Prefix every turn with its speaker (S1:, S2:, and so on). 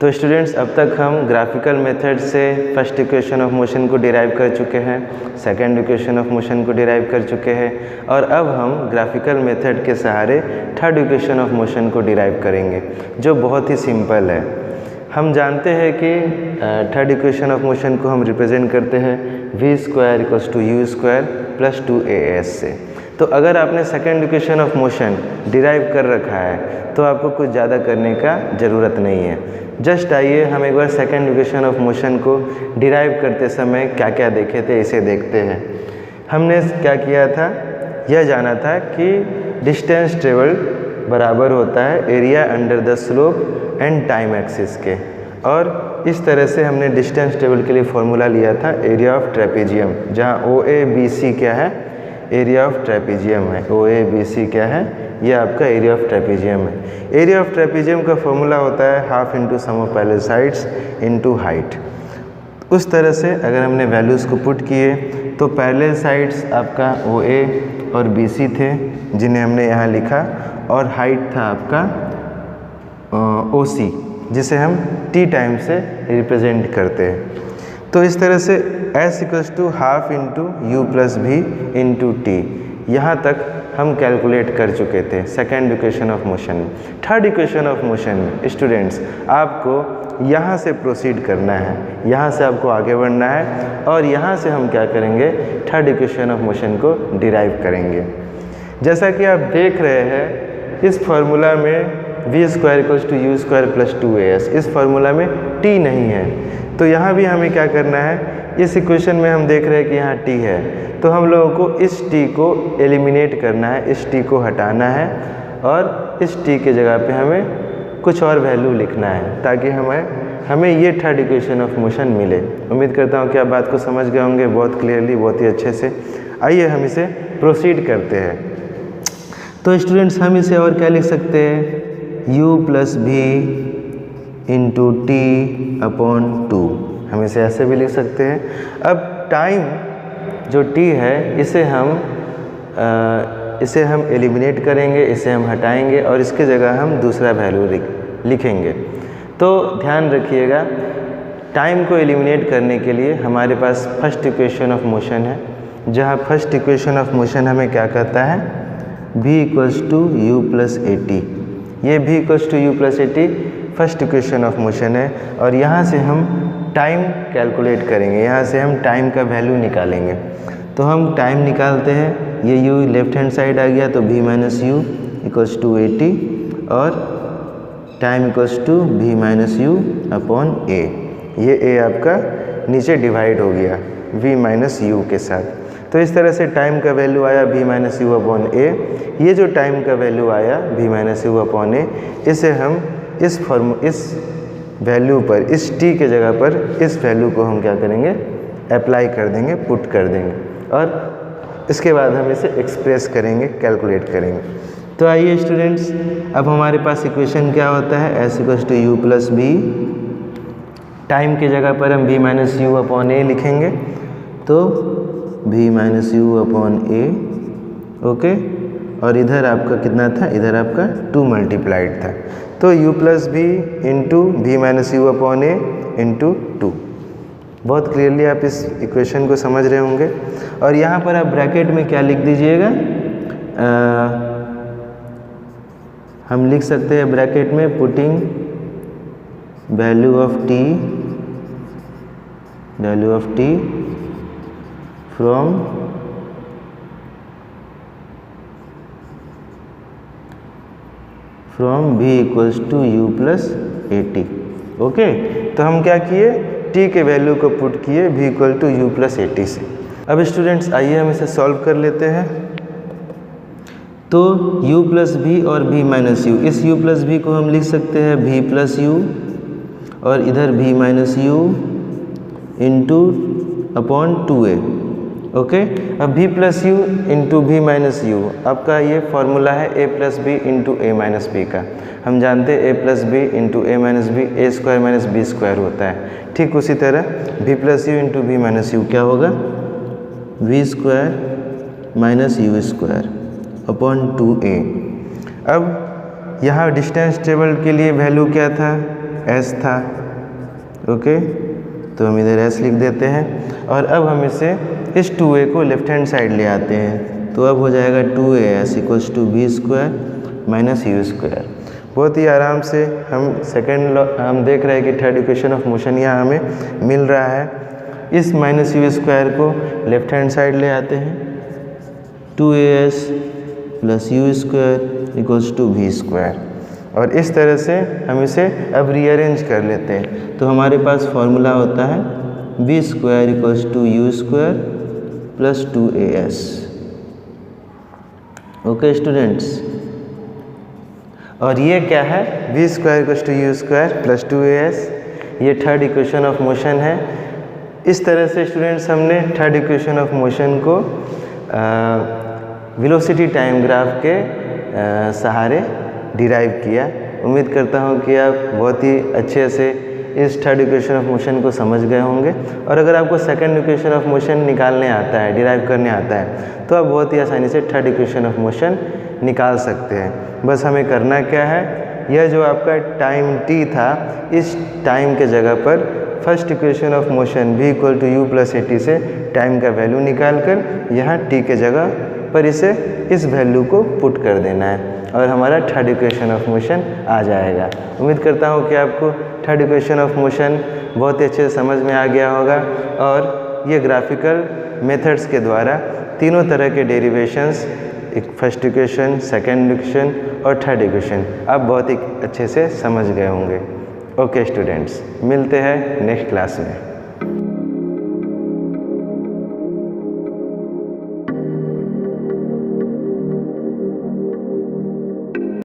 S1: तो स्टूडेंट्स, अब तक हम ग्राफिकल मेथड से फर्स्ट इक्वेशन ऑफ मोशन को डिराइव कर चुके हैं, सेकंड इक्वेशन ऑफ मोशन को डिराइव कर चुके हैं और अब हम ग्राफिकल मेथड के सहारे थर्ड इक्वेशन ऑफ मोशन को डिराइव करेंगे, जो बहुत ही सिंपल है। हम जानते हैं कि थर्ड इक्वेशन ऑफ मोशन को हम रिप्रेजेंट करते हैं v² = u² + 2as से। तो अगर आपने second equation of motion derive कर रखा है तो आपको कुछ ज़्यादा करने का ज़रूरत नहीं है। जस्ट आइए हम एक बार सेकंड इक्वेशन ऑफ मोशन को डिराइव करते समय क्या क्या देखे थे इसे देखते हैं। हमने क्या किया था, यह जाना था कि डिस्टेंस ट्रेवल्ड बराबर होता है area under the slope and time axis के, और इस तरह से हमने डिस्टेंस ट्रेवल्ड के लिए फॉर्मूला लिया था एरिया ऑफ ट्रेपेजियम, जहाँ OABC क्या है, एरिया ऑफ ट्रेपेजियम है। OABC क्या है, यह आपका एरिया ऑफ ट्रेपेजियम है। एरिया ऑफ ट्रेपेजियम का फॉर्मूला होता है half into sum of parallel sides into height. उस तरह से अगर हमने वैल्यूज़ को पुट किए तो पैरेलल साइड्स आपका OA और BC थे जिन्हें हमने यहाँ लिखा, और हाइट था आपका OC जिसे हम T टाइम से रिप्रेजेंट करते हैं। तो इस तरह से S = ½ × U + V × T, यहाँ तक हम कैलकुलेट कर चुके थे सेकेंड इक्वेशन ऑफ मोशन में। थर्ड इक्वेशन ऑफ मोशन में स्टूडेंट्स आपको यहाँ से प्रोसीड करना है, यहाँ से आपको आगे बढ़ना है और यहाँ से हम क्या करेंगे, थर्ड इक्वेशन ऑफ मोशन को डिराइव करेंगे। जैसा कि आप देख रहे हैं इस फार्मूला में v² = u² + 2as, इस फार्मूला में t नहीं है, तो यहाँ भी हमें क्या करना है, इस इक्वेशन में हम देख रहे हैं कि यहाँ t है, तो हम लोगों को इस t को एलिमिनेट करना है, इस t को हटाना है और इस t के जगह पे हमें कुछ और वैल्यू लिखना है ताकि हमें ये थर्ड इक्वेशन ऑफ मोशन मिले। उम्मीद करता हूँ कि आप बात को समझ गए होंगे बहुत क्लियरली, बहुत ही अच्छे से। आइए हम इसे प्रोसीड करते हैं। तो स्टूडेंट्स, हम इसे और क्या लिख सकते हैं, u + v × t/2, हम इसे ऐसे भी लिख सकते हैं। अब टाइम जो t है इसे हम एलिमिनेट करेंगे, इसे हम हटाएंगे और इसके जगह हम दूसरा वैल्यू लिखेंगे। तो ध्यान रखिएगा, टाइम को एलिमिनेट करने के लिए हमारे पास फर्स्ट इक्वेशन ऑफ मोशन है, जहाँ फर्स्ट इक्वेशन ऑफ मोशन हमें क्या कहता है, v = u + at। ये v = u + at first equation of motion है और यहाँ से हम टाइम कैलकुलेट करेंगे, यहाँ से हम टाइम का वैल्यू निकालेंगे। तो हम टाइम निकालते हैं, ये u लेफ्ट हैंड साइड आ गया तो v - u = 80 और टाइम = v - u/a। ये a आपका नीचे डिवाइड हो गया v - u के साथ। तो इस तरह से टाइम का वैल्यू आया v - u/a। ये जो टाइम का वैल्यू आया v - u/a, इसे हम इस वैल्यू पर, इस t के जगह पर इस वैल्यू को हम क्या करेंगे, अप्लाई कर देंगे, पुट कर देंगे और इसके बाद हम इसे एक्सप्रेस करेंगे, कैलकुलेट करेंगे। तो आइए स्टूडेंट्स, अब हमारे पास इक्वेशन क्या होता है, S = u + v। टाइम की जगह पर हम v - u/a लिखेंगे, तो v - u/a, ओके। और इधर आपका कितना था, इधर आपका 2 मल्टीप्लाइड था, तो u + v × v - u/a × 2। बहुत क्लियरली आप इस इक्वेशन को समझ रहे होंगे। और यहाँ पर आप ब्रैकेट में क्या लिख दीजिएगा, हम लिख सकते हैं ब्रैकेट में putting value of t from v = u + at, okay. तो हम क्या किए, t के वैल्यू को पुट किए v = u + at से। अब स्टूडेंट्स आइए हम इसे सॉल्व कर लेते हैं। तो u + v और v - u, इस u + v को हम लिख सकते हैं v + u और इधर v - u × 2a, ओके। अब v + u × v - u, आपका ये फॉर्मूला है a + b × a - b का। हम जानते हैं a + b × a - b a² - b² होता है। ठीक उसी तरह v + u × v - u क्या होगा, v² - u² / 2a। अब यहाँ डिस्टेंस ट्रेवल्ड के लिए वैल्यू क्या था, एस था। ओके, तो हम इधर एस लिख देते हैं और अब हम इसे इस 2a को लेफ्ट हैंड साइड ले आते हैं, तो अब हो जाएगा 2as equals to v square minus u square. बहुत ही आराम से हम देख रहे हैं कि थर्ड इक्वेशन ऑफ मोशन यहाँ हमें मिल रहा है। इस माइनस यू स्क्वायर को लेफ्ट हैंड साइड ले आते हैं, 2as plus u square equals to v square, और इस तरह से हम इसे अब रीअरेंज कर लेते हैं। तो हमारे पास फॉर्मूला होता है v square equals to u square plus 2as। Okay students, और ये क्या है, v square equals to u square plus 2as, ये थर्ड इक्वेशन ऑफ मोशन है। इस तरह से स्टूडेंट्स हमने थर्ड इक्वेशन ऑफ मोशन को वेलोसिटी टाइम ग्राफ के सहारे डिराइव किया। उम्मीद करता हूँ कि आप बहुत ही अच्छे से इस थर्ड इक्वेशन ऑफ मोशन को समझ गए होंगे, और अगर आपको सेकंड इक्वेशन ऑफ मोशन निकालने आता है, डिराइव करने आता है, तो आप बहुत ही आसानी से थर्ड इक्वेशन ऑफ मोशन निकाल सकते हैं। बस हमें करना क्या है, यह जो आपका टाइम t था, इस टाइम के जगह पर first equation of motion v equal to u plus at से टाइम का वैल्यू निकाल कर यहाँ t के जगह पर इस वैल्यू को पुट कर देना है और हमारा थर्ड इक्वेशन ऑफ मोशन आ जाएगा। उम्मीद करता हूँ कि आपको थर्ड इक्वेशन ऑफ मोशन बहुत ही अच्छे से समझ में आ गया होगा, और ये ग्राफिकल मेथड्स के द्वारा तीनों तरह के derivations, first equation, second equation और थर्ड इक्वेशन, आप बहुत ही अच्छे से समझ गए होंगे। ओके स्टूडेंट्स, मिलते हैं नेक्स्ट क्लास में।